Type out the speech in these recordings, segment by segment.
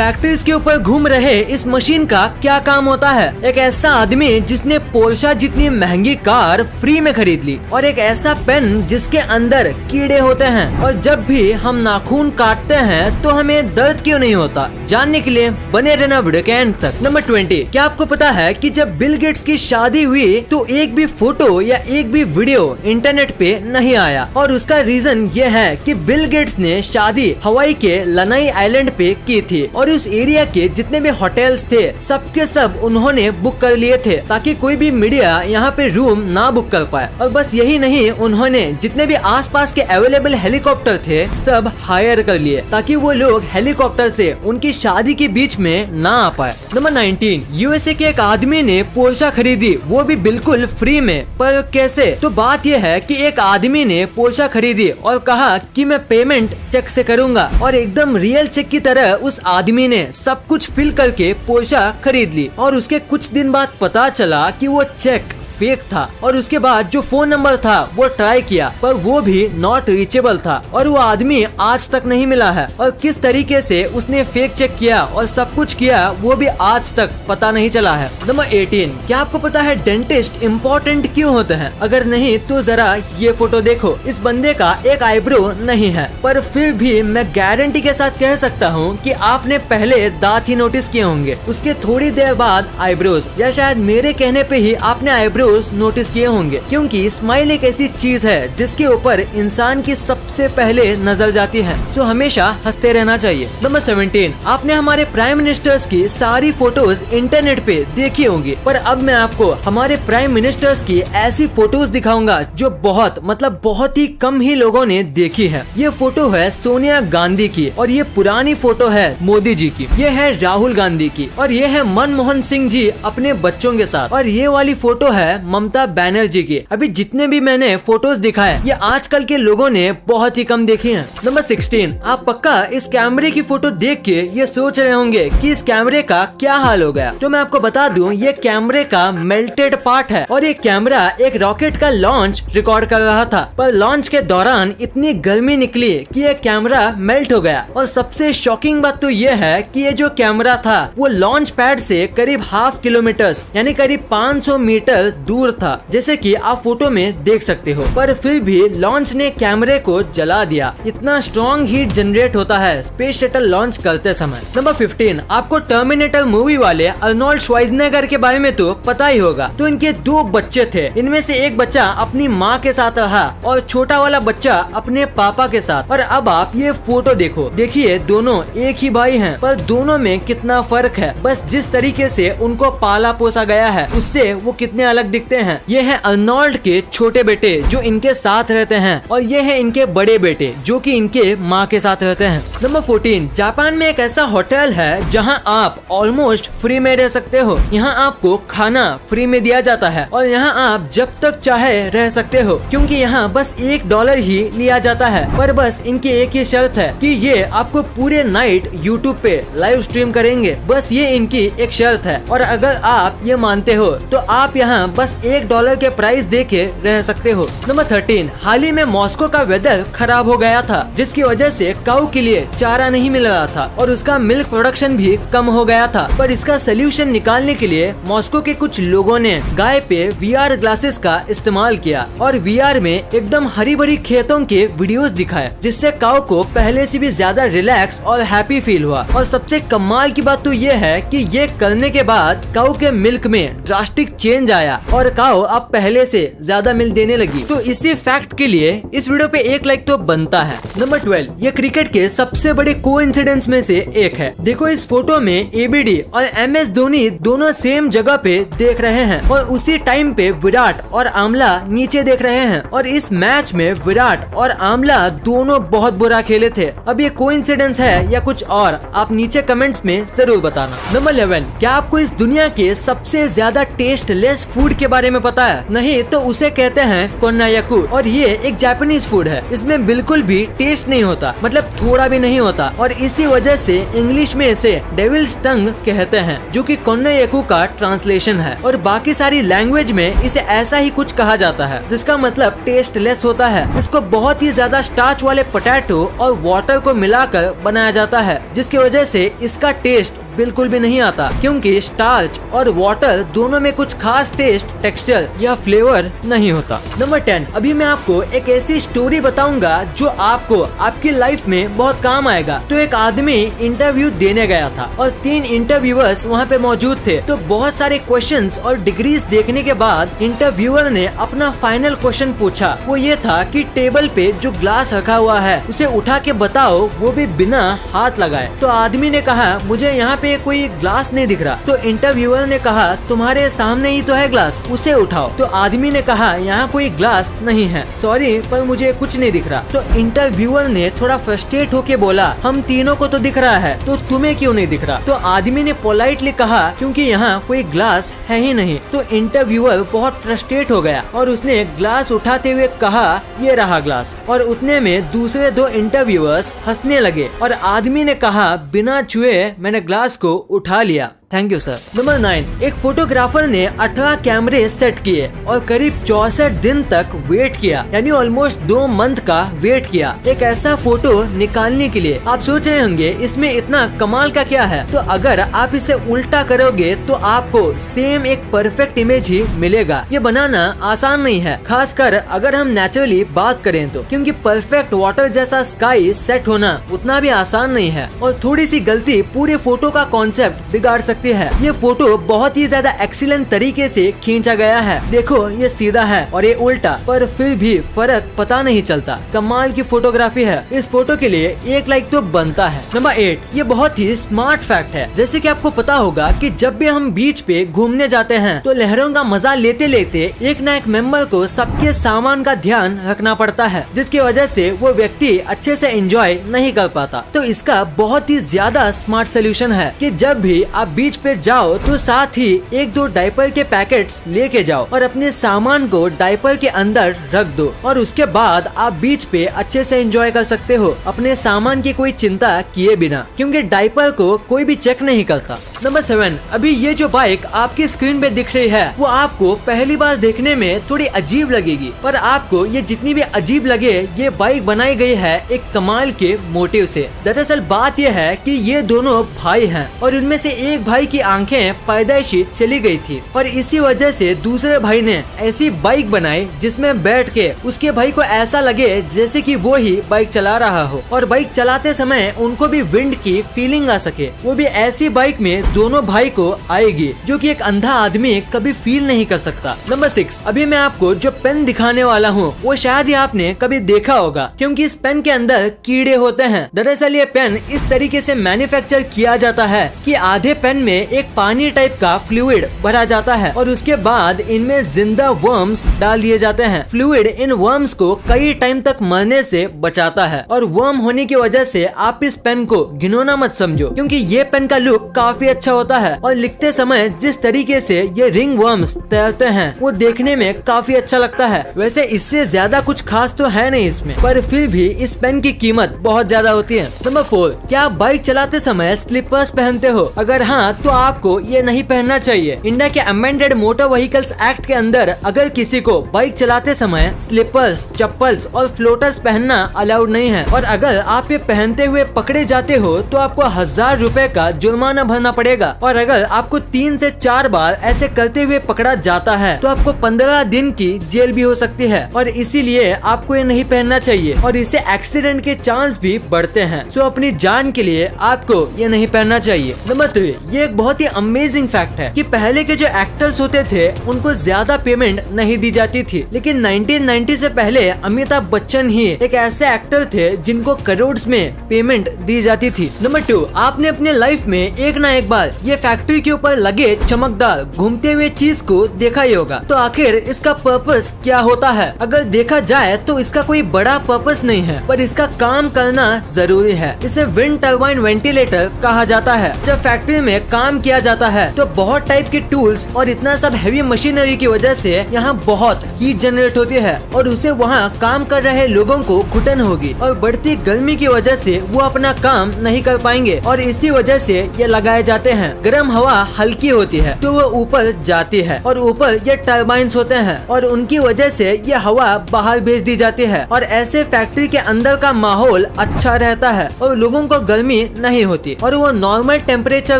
Factories के ऊपर घूम रहे इस मशीन का क्या काम होता है? एक ऐसा आदमी जिसने पोर्शा जितनी महंगी कार फ्री में खरीद ली, और एक ऐसा पेन जिसके अंदर कीड़े होते हैं, और जब भी हम नाखून काटते हैं तो हमें दर्द क्यों नहीं होता? जानने के लिए बने रहना वीडियो के एंड तक। नंबर 20, क्या आपको पता है कि जब बिल गेट्स की शादी हुई तो एक भी फोटो या एक भी वीडियो इंटरनेट पे नहीं आया, और उसका रीजन ये है कि बिल गेट्स ने शादी हवाई के लनाई आइलैंड पे की थी, और उस एरिया के जितने भी होटल्स थे सबके सब उन्होंने बुक कर लिए थे ताकि कोई भी मीडिया यहाँ पे रूम ना बुक कर पाए। और बस यही नहीं, उन्होंने जितने भी आसपास के अवेलेबल हेलीकॉप्टर थे सब हायर कर लिए ताकि वो लोग हेलीकॉप्टर से उनकी शादी के बीच में ना आ पाए। नंबर 19, यूएसए के एक आदमी ने पोर्शा खरीदी, वो भी बिल्कुल फ्री में। पर कैसे? तो बात यह है कि एक आदमी ने पोर्शा खरीदी और कहा कि मैं पेमेंट चेक से करूंगा, और एकदम रियल चेक की तरह उस आदमी ने सब कुछ फिल करके पोर्शा खरीद ली। और उसके कुछ दिन बाद पता चला कि वो चेक फेक था, और उसके बाद जो फोन नंबर था वो ट्राई किया पर वो भी नॉट रीचेबल था, और वो आदमी आज तक नहीं मिला है। और किस तरीके से उसने फेक चेक किया और सब कुछ किया वो भी आज तक पता नहीं चला है। नंबर 18, क्या आपको पता है डेंटिस्ट इम्पोर्टेंट क्यों होते हैं? अगर नहीं तो जरा ये फोटो देखो। इस बंदे का एक आईब्रो नहीं है, पर फिर भी मैं गारंटी के साथ कह सकता हूँ कि आपने पहले दांत ही नोटिस किए होंगे, उसके थोड़ी देर बाद आईब्रोज, या शायद मेरे कहने पे ही आपने आईब्रो नोटिस किए होंगे, क्योंकि स्माइल एक ऐसी चीज है जिसके ऊपर इंसान की सबसे पहले नजर जाती है, तो हमेशा हंसते रहना चाहिए। नंबर 17, आपने हमारे प्राइम मिनिस्टर्स की सारी फोटोज इंटरनेट पे देखी होंगी, पर अब मैं आपको हमारे प्राइम मिनिस्टर्स की ऐसी फोटोज दिखाऊंगा जो बहुत ही कम ही लोगों ने देखी है। ये फोटो है सोनिया गांधी की, और ये पुरानी फोटो है मोदी जी की, ये है राहुल गांधी की, और ये है मनमोहन सिंह जी अपने बच्चों के साथ, और ये वाली फोटो है ममता बनर्जी की। अभी जितने भी मैंने फोटोज दिखाए ये आजकल के लोगों ने बहुत ही कम देखी हैं। नंबर 16, आप पक्का इस कैमरे की फोटो देख के ये सोच रहे होंगे कि इस कैमरे का क्या हाल हो गया। तो मैं आपको बता दूं, ये कैमरे का मेल्टेड पार्ट है, और ये कैमरा एक रॉकेट का लॉन्च रिकॉर्ड कर रहा था, पर लॉन्च के दौरान इतनी गर्मी निकली कि ये कैमरा मेल्ट हो गया। और सबसे शॉकिंग बात तो ये है कि ये जो कैमरा था वो लॉन्च पैड से करीब ½ किलोमीटर यानी करीब 500 मीटर दूर था, जैसे कि आप फोटो में देख सकते हो, पर फिर भी लॉन्च ने कैमरे को जला दिया। इतना स्ट्रॉन्ग हीट जनरेट होता है स्पेस शटल लॉन्च करते समय। नंबर 15, आपको टर्मिनेटर मूवी वाले अर्नोल्ड श्वार्ज़नेगर के बारे में तो पता ही होगा। तो इनके 2 बच्चे थे, इनमें से एक बच्चा अपनी माँ के साथ रहा और छोटा वाला बच्चा अपने पापा के साथ। और अब आप ये फोटो देखो, देखिए दोनों एक ही भाई हैं, पर दोनों में कितना फर्क है। बस जिस तरीके से उनको पाला पोसा गया है उससे वो कितने अलग दिखते हैं। ये है अर्नोल्ड के छोटे बेटे जो इनके साथ रहते हैं, और ये है इनके बड़े बेटे जो कि इनके माँ के साथ रहते हैं। नंबर 14, जापान में एक ऐसा होटल है जहां आप ऑलमोस्ट फ्री में रह सकते हो। यहाँ आपको खाना फ्री में दिया जाता है, और यहाँ आप जब तक चाहे रह सकते हो, क्योंकि यहाँ बस $1 ही लिया जाता है। पर बस इनकी एक ही शर्त है कि ये आपको पूरे नाइट यूट्यूब पे लाइव स्ट्रीम करेंगे, बस ये इनकी एक शर्त है। और अगर आप ये मानते हो तो आप यहाँ बस $1 के प्राइस दे के रह सकते हो। नंबर 13, हाल ही में मॉस्को का वेदर खराब हो गया था, जिसकी वजह से काऊ के लिए चारा नहीं मिल रहा था, और उसका मिल्क प्रोडक्शन भी कम हो गया था। पर इसका सोल्यूशन निकालने के लिए मॉस्को के कुछ लोगों ने गाय पे VR ग्लासेस का इस्तेमाल किया, और VR में एकदम हरी भरी खेतों के वीडियोस दिखाए, जिससे काऊ को पहले से भी ज्यादा रिलैक्स और हैप्पी फील हुआ। और सबसे कमाल की बात तो ये है कि ये करने के बाद काऊ के मिल्क में ड्रास्टिक चेंज आया, और काऊ अब पहले से ज्यादा मिल्क देने लगी। तो इसी फैक्ट के लिए इस वीडियो पे 1 लाइक तो बनता है। नंबर 12, ये क्रिकेट के सबसे बड़े कोइंसिडेंस में से एक है। देखो इस फोटो में ABD और MS धोनी दोनों सेम जगह पे देख रहे हैं, और उसी टाइम पे विराट और आमला नीचे देख रहे हैं, और इस मैच में विराट और आमला दोनों बहुत बुरा खेले थे। अब ये कोइंसिडेंस है या कुछ और, आप नीचे कमेंट्स में जरूर बताना। नंबर 11, क्या आपको इस दुनिया के सबसे ज्यादा टेस्टलेस फूड के बारे में पता है? नहीं तो उसे कहते हैं कोन्नायाकू और ये एक जापानीज फूड है। इसमें बिल्कुल भी टेस्ट नहीं होता, मतलब थोड़ा भी नहीं होता और इसी वजह से इंग्लिश में इसे डेविल्स टंग कहते हैं, जो कि कोन्नायाकू का ट्रांसलेशन है। और बाकी सारी लैंग्वेज में इसे ऐसा ही कुछ कहा जाता है, जिसका मतलब टेस्टलेस होता है। इसको बहुत ही ज्यादा स्टार्च वाले पोटैटो और वाटर को मिलाकर बनाया जाता है, जिसकी वजह से इसका टेस्ट बिल्कुल भी नहीं आता, क्योंकि स्टार्च और वाटर दोनों में कुछ खास टेस्ट, टेक्सचर या फ्लेवर नहीं होता। नंबर 10, अभी मैं आपको एक ऐसी स्टोरी बताऊंगा जो आपको आपकी लाइफ में बहुत काम आएगा। तो एक आदमी इंटरव्यू देने गया था और 3 इंटरव्यूअर्स वहाँ पे मौजूद थे। तो बहुत सारे क्वेश्चंस और डिग्रीज देखने के बाद इंटरव्यूअर ने अपना फाइनल क्वेश्चन पूछा। वो ये था कि टेबल पे जो ग्लास रखा हुआ है उसे उठा के बताओ, वो भी बिना हाथ लगाए। तो आदमी ने कहा मुझे यहाँ पे कोई ग्लास नहीं दिख रहा। तो इंटरव्यूअर ने कहा तुम्हारे सामने ही तो है ग्लास, उसे उठाओ। तो आदमी ने कहा यहाँ कोई ग्लास नहीं है, सॉरी पर मुझे कुछ नहीं दिख रहा। तो इंटरव्यूअर ने थोड़ा फ्रस्ट्रेट होके बोला हम तीनों को तो दिख रहा है, तो तुम्हें क्यों नहीं दिख रहा? तो आदमी ने पोलाइटली कहा क्योंकि यहाँ कोई ग्लास है ही नहीं। तो इंटरव्यूअर बहुत फ्रस्ट्रेट हो गया और उसने ग्लास उठाते हुए कहा ये रहा ग्लास। और उतने में दूसरे 2 इंटरव्यूअर्स हंसने लगे और आदमी ने कहा बिना छुए मैंने ग्लास को उठा लिया। Thank you sir. नंबर 9, एक फोटोग्राफर ने 18 कैमरे सेट किए और करीब 64 दिन तक वेट किया, यानी ऑलमोस्ट 2 मंथ का वेट किया एक ऐसा फोटो निकालने के लिए। आप सोच रहे होंगे इसमें इतना कमाल का क्या है? तो अगर आप इसे उल्टा करोगे तो आपको सेम एक परफेक्ट इमेज ही मिलेगा। ये बनाना आसान नहीं है, खासकर अगर हम नेचुरली बात करें तो, क्योंकि परफेक्ट वाटर जैसा स्काई सेट होना उतना भी आसान नहीं है और थोड़ी सी गलती पूरे फोटो का कॉन्सेप्ट बिगाड़ सकती है। ये फोटो बहुत ही ज्यादा एक्सीलेंट तरीके से खींचा गया है। देखो ये सीधा है और ये उल्टा, पर फिर भी फर्क पता नहीं चलता। कमाल की फोटोग्राफी है। इस फोटो के लिए 1 लाइक तो बनता है। नंबर 8, ये बहुत ही स्मार्ट फैक्ट है। जैसे कि आपको पता होगा कि जब भी हम बीच पे घूमने जाते हैं तो लहरों का मजा लेते लेते एक न एक मेंबर को सबके सामान का ध्यान रखना पड़ता है, जिसकी वजह से वो व्यक्ति अच्छे से एंजॉय नहीं कर पाता। तो इसका बहुत ही ज्यादा स्मार्ट सोल्यूशन है कि जब भी आप बीच पे जाओ तो साथ ही 1-2 डायपर के पैकेट्स लेके जाओ और अपने सामान को डायपर के अंदर रख दो और उसके बाद आप बीच पे अच्छे से एंजॉय कर सकते हो अपने सामान की कोई चिंता किए बिना, क्योंकि डायपर को कोई भी चेक नहीं करता। नंबर 7, अभी ये जो बाइक आपकी स्क्रीन पे दिख रही है वो आपको पहली बार देखने में थोड़ी अजीब लगेगी, पर आपको ये जितनी भी अजीब लगे ये बाइक बनाई गई है एक कमाल के मोटिव से। दरअसल बात यह है कि ये दोनों भाई हैं और इनमें से एक भाई की आंखें पैदाइशी चली गई थी और इसी वजह से दूसरे भाई ने ऐसी बाइक बनाई जिसमें बैठ के उसके भाई को ऐसा लगे जैसे कि वो ही बाइक चला रहा हो और बाइक चलाते समय उनको भी विंड की फीलिंग आ सके। वो भी ऐसी बाइक में दोनों भाई को आएगी जो कि एक अंधा आदमी कभी फील नहीं कर सकता। नंबर 6, अभी मैं आपको जो पेन दिखाने वाला हूँ वो शायद ही आपने कभी देखा होगा, क्योंकि इस पेन के अंदर कीड़े होते हैं। दरअसल ये पेन इस तरीके से मैन्युफैक्चर किया जाता है कि आधे पेन में एक पानी टाइप का फ्लूइड भरा जाता है और उसके बाद इनमें जिंदा वर्म्स डाल दिए जाते हैं। फ्लूइड इन वर्म्स को कई टाइम तक मरने से बचाता है और वर्म होने की वजह से आप इस पेन को घिनौना मत समझो, क्योंकि ये पेन का लुक काफी अच्छा होता है और लिखते समय जिस तरीके से ये रिंग वर्म्स तैरते हैं वो देखने में काफी अच्छा लगता है। वैसे इससे ज्यादा कुछ खास तो है नहीं इसमें, पर फिर भी इस पेन की कीमत बहुत ज्यादा होती है। नंबर 4, क्या आप बाइक चलाते समय स्लीपर्स पहनते हो? अगर हाँ तो आपको ये नहीं पहनना चाहिए। इंडिया के अमेंडेड मोटर व्हीकल्स एक्ट के अंदर अगर किसी को बाइक चलाते समय स्लीपर्स, चप्पल्स और फ्लोटर्स पहनना अलाउड नहीं है और अगर आप ये पहनते हुए पकड़े जाते हो तो आपको 1000 रुपए का जुर्माना भरना पड़ेगा और अगर आपको 3 से 4 बार ऐसे करते हुए पकड़ा जाता है तो आपको 15 दिन की जेल भी हो सकती है और इसीलिए आपको ये नहीं पहनना चाहिए और इससे एक्सीडेंट के चांस भी बढ़ते हैं। सो अपनी जान के लिए आपको ये नहीं पहनना चाहिए। नंबर 3, ये एक बहुत ही अमेजिंग फैक्ट है कि पहले के जो एक्टर्स होते थे उनको ज्यादा पेमेंट नहीं दी जाती थी, लेकिन 1990 से पहले अमिताभ बच्चन ही एक ऐसे एक्टर थे जिनको करोड़ में पेमेंट दी जाती थी। नंबर 2, आपने अपने लाइफ में एक ना एक बार ये फैक्ट्री के ऊपर लगे चमकदार घूमते हुए चीज को देखा ही होगा। तो आखिर इसका पर्पस क्या होता है? अगर देखा जाए तो इसका कोई बड़ा पर्पस नहीं है, पर इसका काम करना जरूरी है। इसे विंड टर्बाइन वेंटिलेटर कहा जाता है। जब फैक्ट्री में काम किया जाता है। तो बहुत टाइप के टूल्स और इतना सब हैवी मशीनरी की वजह से यहाँ बहुत हीट जनरेट होती है और उसे वहाँ काम कर रहे लोगों को घुटन होगी और बढ़ती गर्मी की वजह से वो अपना काम नहीं कर पाएंगे और इसी वजह से ये लगाए जाते हैं। गर्म हवा हल्की होती है तो वो ऊपर जाती है और ऊपर ये टर्बाइंस होते हैं और उनकी वजह से ये हवा बाहर भेज दी जाती है और ऐसे फैक्ट्री के अंदर का माहौल अच्छा रहता है और लोगों को गर्मी नहीं होती और वो नॉर्मल टेम्परेचर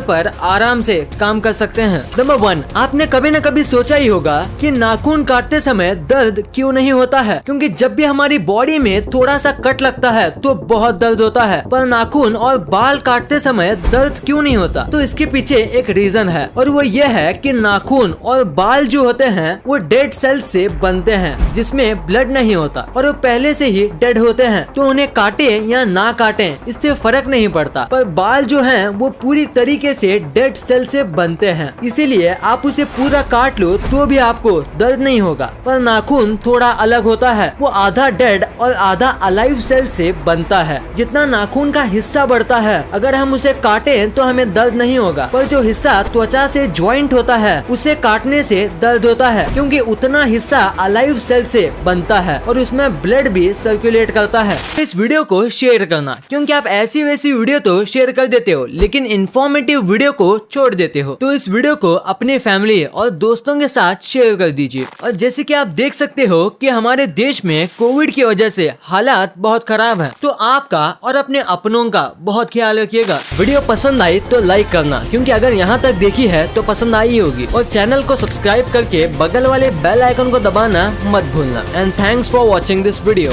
पर आराम से काम कर सकते हैं। नंबर 1, आपने कभी न कभी सोचा ही होगा कि नाखून काटते समय दर्द क्यों नहीं होता है, क्योंकि जब भी हमारी बॉडी में थोड़ा सा कट लगता है तो बहुत दर्द होता है, पर नाखून और बाल काटते समय दर्द क्यों नहीं होता। तो इसके पीछे एक रीजन है और वो ये है कि नाखून और बाल जो होते हैं वो डेड सेल्स से बनते हैं जिसमें ब्लड नहीं होता और वो पहले से ही डेड होते हैं, तो उन्हें काटे या ना काटे इससे फर्क नहीं पड़ता। पर बाल जो हैं वो पूरी तरीके से डेड सेल से बनते हैं, इसीलिए आप उसे पूरा काट लो तो भी आपको दर्द नहीं होगा। पर नाखून थोड़ा अलग होता है, वो आधा डेड और आधा अलाइव सेल से बनता है। जितना नाखून का हिस्सा बढ़ता है अगर हम उसे काटें तो हमें दर्द नहीं होगा, पर जो हिस्सा त्वचा से ज्वाइंट होता है उसे काटने से दर्द होता है, क्योंकि उतना हिस्सा अलाइव सेल से बनता है और उसमें ब्लड भी सर्कुलेट करता है। इस वीडियो को शेयर करना, क्योंकि आप ऐसी वैसी वीडियो तो शेयर कर देते हो लेकिन इन्फॉर्मेटिव वीडियो को छोड़ देते हो। तो इस वीडियो को अपने फैमिली और दोस्तों के साथ शेयर कर दीजिए। और जैसे कि आप देख सकते हो कि हमारे देश में कोविड की वजह से हालात बहुत खराब हैं, तो आपका और अपने अपनों का बहुत ख्याल रखिएगा। वीडियो पसंद आई तो लाइक करना, क्योंकि अगर यहाँ तक देखी है तो पसंद आई होगी, और चैनल को सब्सक्राइब करके बगल वाले बेल आइकन को दबाना मत भूलना। And thanks for watching this video.